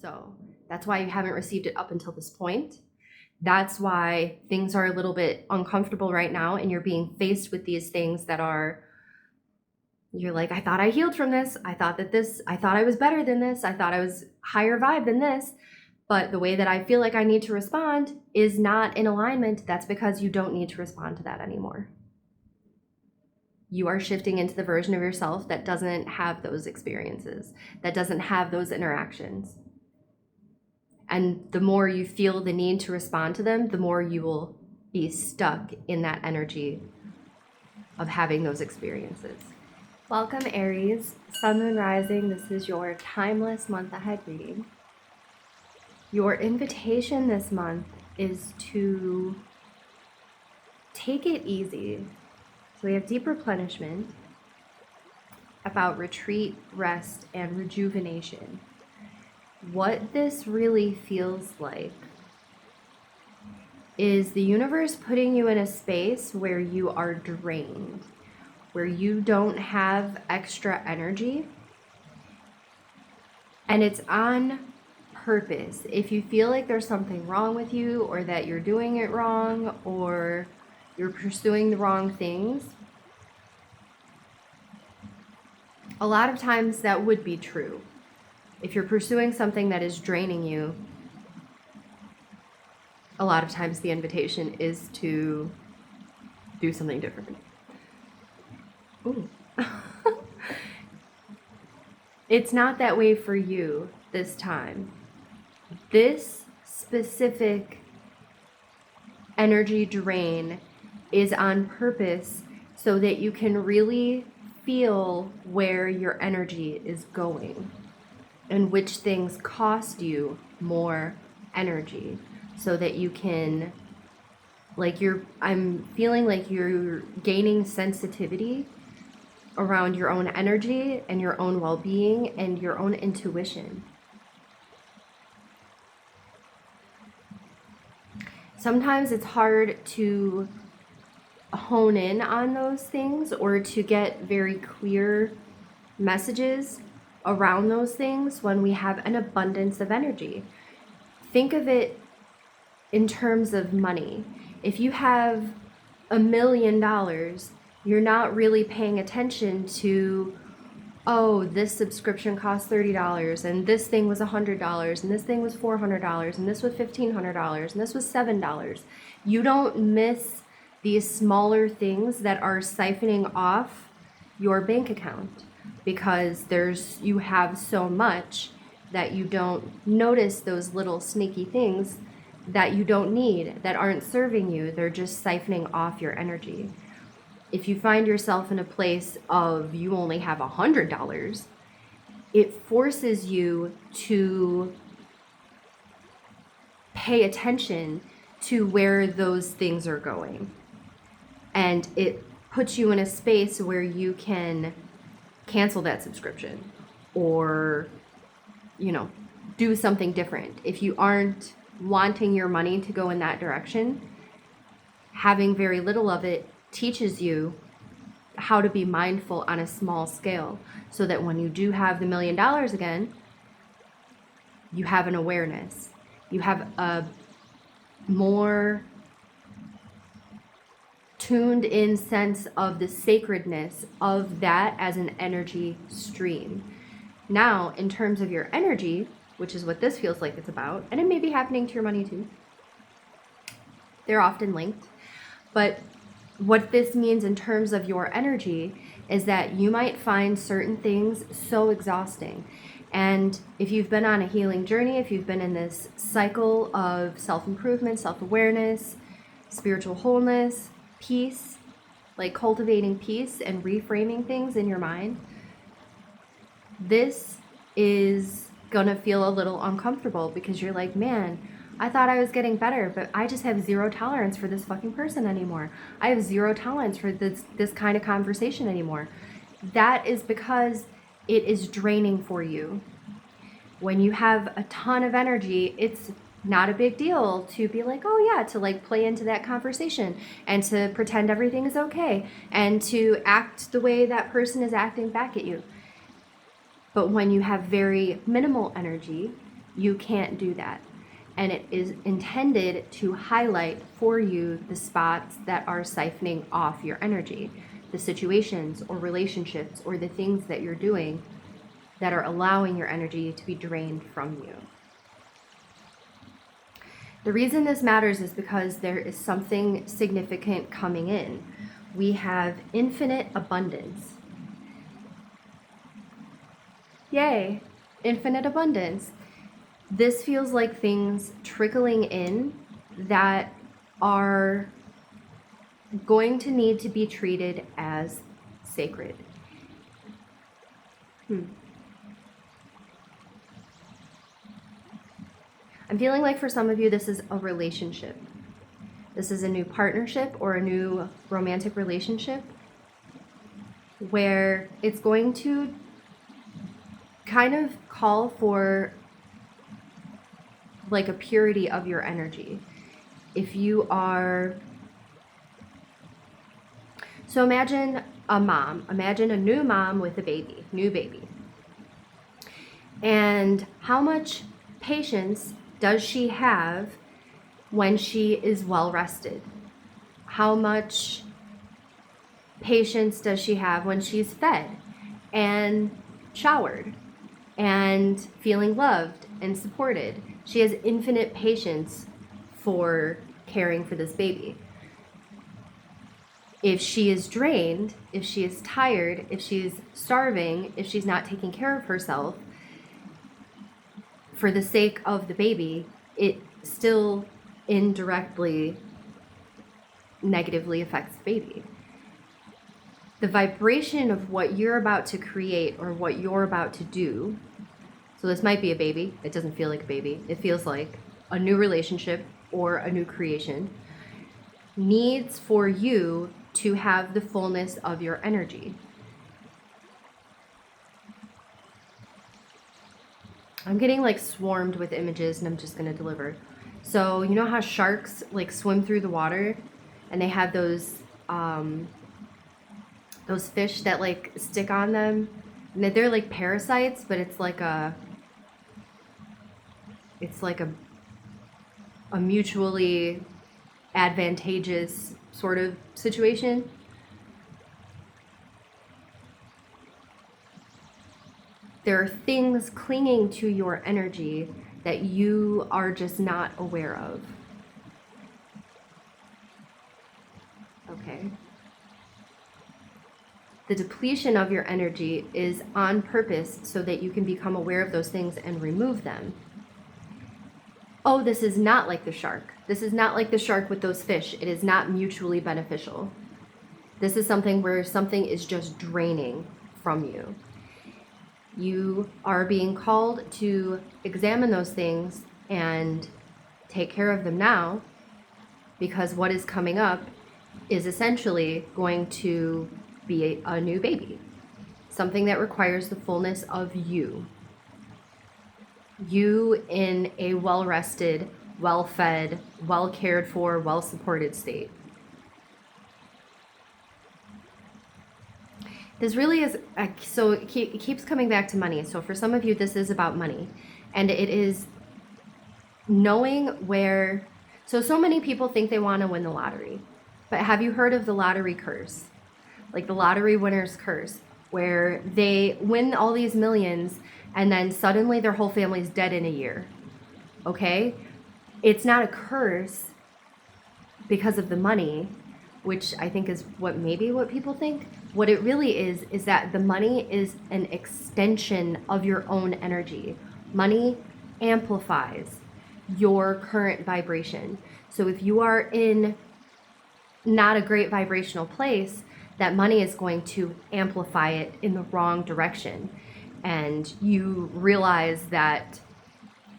So that's why you haven't received it up until this point. That's why things are a little bit uncomfortable right now, and you're being faced with these things that are, you're like, I thought I healed from this. I thought I was better than this. I thought I was higher vibe than this. But the way that I feel like I need to respond is not in alignment. That's because you don't need to respond to that anymore. You are shifting into the version of yourself that doesn't have those experiences, that doesn't have those interactions. And the more you feel the need to respond to them, the more you will be stuck in that energy of having those experiences. Welcome, Aries, Sun, Moon, Rising. This is your timeless month ahead reading. Your invitation this month is to take it easy. So we have deep replenishment, about retreat, rest, and rejuvenation. What this really feels like is the universe putting you in a space where you are drained, where you don't have extra energy, and it's on purpose. If you feel like there's something wrong with you, or that you're doing it wrong, or you're pursuing the wrong things, a lot of times that would be true. If you're pursuing something that is draining you, a lot of times the invitation is to do something different. Ooh. It's not that way for you this time. This specific energy drain is on purpose so that you can really feel where your energy is going and which things cost you more energy, so that you can, I'm feeling like you're gaining sensitivity around your own energy and your own well-being and your own intuition. Sometimes it's hard to hone in on those things, or to get very clear messages around those things when we have an abundance of energy. Think of it in terms of money. If you have $1 million, you're not really paying attention to, oh, this subscription costs $30, and this thing was $100, and this thing was $400, and this was $1,500, and this was $7. You don't miss these smaller things that are siphoning off your bank account, because you have so much that you don't notice those little sneaky things that you don't need, that aren't serving you. They're just siphoning off your energy. If you find yourself in a place of you only have $100, it forces you to pay attention to where those things are going. And it puts you in a space where you can cancel that subscription, or, do something different. If you aren't wanting your money to go in that direction, having very little of it teaches you how to be mindful on a small scale, so that when you do have the $1 million again, you have an awareness. You have a more tuned in sense of the sacredness of that as an energy stream. Now, in terms of your energy, which is what this feels like it's about, and it may be happening to your money too, they're often linked, but what this means in terms of your energy is that you might find certain things so exhausting. And if you've been on a healing journey, if you've been in this cycle of self-improvement, self-awareness, spiritual wholeness, peace, like cultivating peace and reframing things in your mind, this is gonna feel a little uncomfortable, because you're like, man, I thought I was getting better, but I just have zero tolerance for this fucking person anymore. I have zero tolerance for this kind of conversation anymore. That is because it is draining for you. When you have a ton of energy, it's not a big deal to be like, oh yeah, to like play into that conversation and to pretend everything is okay and to act the way that person is acting back at you. But when you have very minimal energy, You can't do that. And it is intended to highlight for you the spots that are siphoning off your energy, the situations or relationships or the things that you're doing that are allowing your energy to be drained from you. The reason this matters is because there is something significant coming in. We have infinite abundance. Yay, infinite abundance. This feels like things trickling in that are going to need to be treated as sacred. I'm feeling like for some of you, this is a relationship. This is a new partnership or a new romantic relationship where it's going to kind of call for like a purity of your energy. If you are, so imagine a mom, imagine a new mom with a baby, new baby. And how much patience does she have when she is well rested? How much patience does she have when she's fed and showered and feeling loved and supported? She has infinite patience for caring for this baby. If she is drained, if she is tired, if she's starving, if she's not taking care of herself, for the sake of the baby, it still indirectly negatively affects the baby. The vibration of what you're about to create or what you're about to do, so this might be a baby, it doesn't feel like a baby, it feels like a new relationship or a new creation, needs for you to have the fullness of your energy. I'm getting like swarmed with images and I'm just going to deliver. So you know how sharks like swim through the water and they have those fish that like stick on them, and they're like parasites, but it's like a mutually advantageous sort of situation. There are things clinging to your energy that you are just not aware of. Okay. The depletion of your energy is on purpose so that you can become aware of those things and remove them. Oh, this is not like the shark. This is not like the shark with those fish. It is not mutually beneficial. This is something where something is just draining from you. You are being called to examine those things and take care of them now, because what is coming up is essentially going to be a new baby, something that requires the fullness of you. You in a well-rested, well-fed, well-cared for, well-supported state. This really is, so it keeps coming back to money. So for some of you, this is about money. And it is knowing where, so many people think they want to win the lottery. But have you heard of the lottery curse? Like the lottery winner's curse, where they win all these millions and then suddenly their whole family's dead in a year. Okay? It's not a curse because of the money, which I think is what people think. What it really is that the money is an extension of your own energy. Money amplifies your current vibration. So if you are in not a great vibrational place, that money is going to amplify it in the wrong direction. And you realize that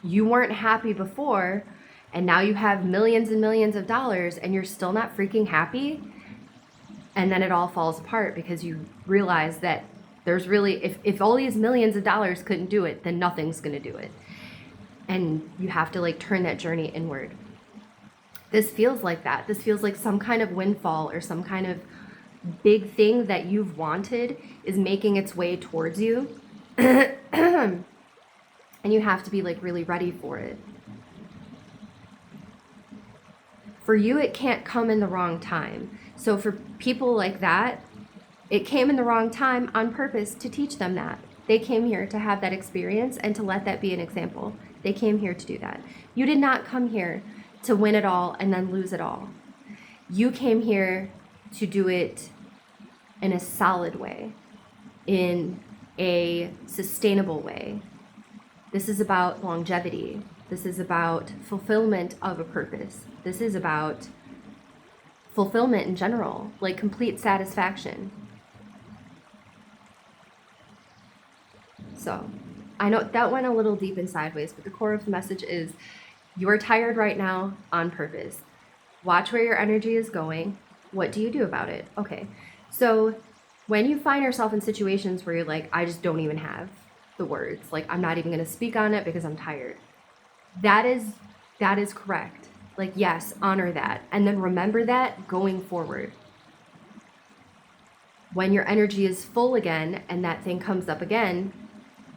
you weren't happy before, and now you have millions and millions of dollars and you're still not freaking happy. And then it all falls apart because you realize that there's really, if all these millions of dollars couldn't do it, then nothing's going to do it. And you have to like turn that journey inward. This feels like that. This feels like some kind of windfall or some kind of big thing that you've wanted is making its way towards you. And you have to be like really ready for it. For you, it can't come in the wrong time. So for people like that, it came in the wrong time on purpose to teach them that. They came here to have that experience and to let that be an example. They came here to do that. You did not come here to win it all and then lose it all. You came here to do it in a solid way, in a sustainable way. This is about longevity. This is about fulfillment of a purpose. This is about fulfillment in general, like complete satisfaction. So I know that went a little deep and sideways, but the core of the message is you are tired right now on purpose. Watch where your energy is going. What do you do about it? Okay, so when you find yourself in situations where you're like, I just don't even have the words, like I'm not even going to speak on it because I'm tired. That is correct. Like, yes, honor that. And then remember that going forward. When your energy is full again and that thing comes up again,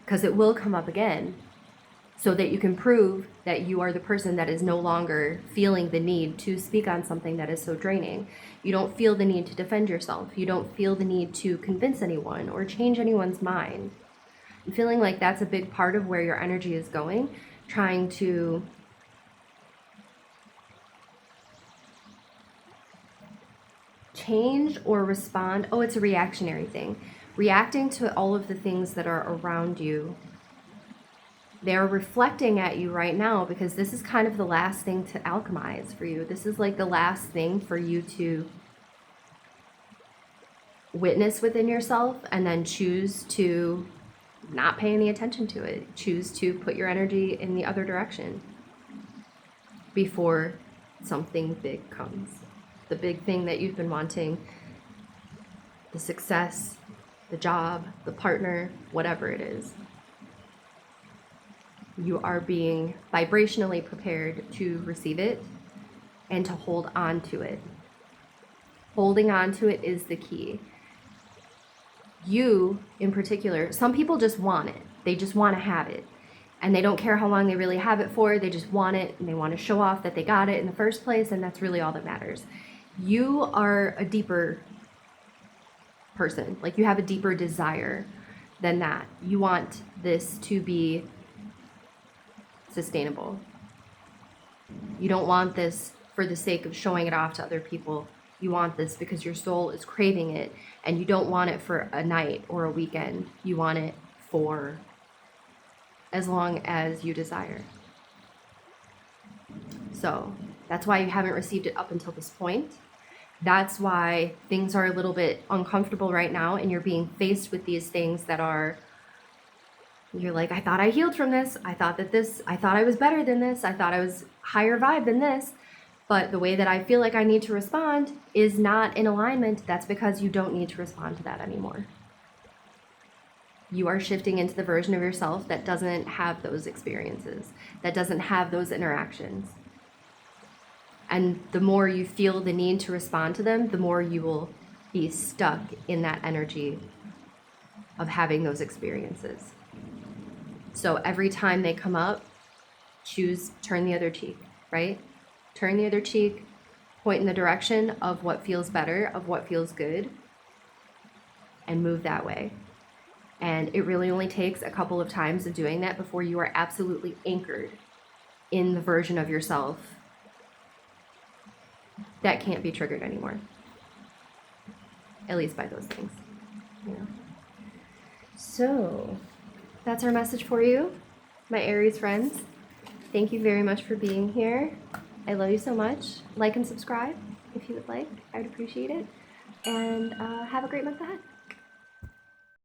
because it will come up again, so that you can prove that you are the person that is no longer feeling the need to speak on something that is so draining. You don't feel the need to defend yourself. You don't feel the need to convince anyone or change anyone's mind. I'm feeling like that's a big part of where your energy is going, trying to change or respond. Oh, it's a reactionary thing. Reacting to all of the things that are around you. They're reflecting at you right now because this is kind of the last thing to alchemize for you. This is like the last thing for you to witness within yourself and then choose to not pay any attention to it. Choose to put your energy in the other direction before something big comes. The big thing that you've been wanting, the success, the job, the partner, whatever it is. You are being vibrationally prepared to receive it and to hold on to it. Holding on to it is the key. You, in particular, some people just want it. They just want to have it. And they don't care how long they really have it for. They just want it and they want to show off that they got it in the first place, and that's really all that matters. You are a deeper person. Like, you have a deeper desire than that. You want this to be sustainable. You don't want this for the sake of showing it off to other people. You want this because your soul is craving it, and you don't want it for a night or a weekend. You want it for as long as you desire. So that's why you haven't received it up until this point. That's why things are a little bit uncomfortable right now, and you're being faced with these things that are, you're like, I thought I healed from this. I thought I was better than this. I thought I was higher vibe than this. But the way that I feel like I need to respond is not in alignment. That's because you don't need to respond to that anymore. You are shifting into the version of yourself that doesn't have those experiences, that doesn't have those interactions. And the more you feel the need to respond to them, the more you will be stuck in that energy of having those experiences. So every time they come up, turn the other cheek, right? Turn the other cheek, point in the direction of what feels better, of what feels good, and move that way. And it really only takes a couple of times of doing that before you are absolutely anchored in the version of yourself that can't be triggered anymore. At least by those things. Yeah. So that's our message for you, my Aries friends. Thank you very much for being here. I love you so much. Like and subscribe if you would like. I would appreciate it. And have a great month ahead.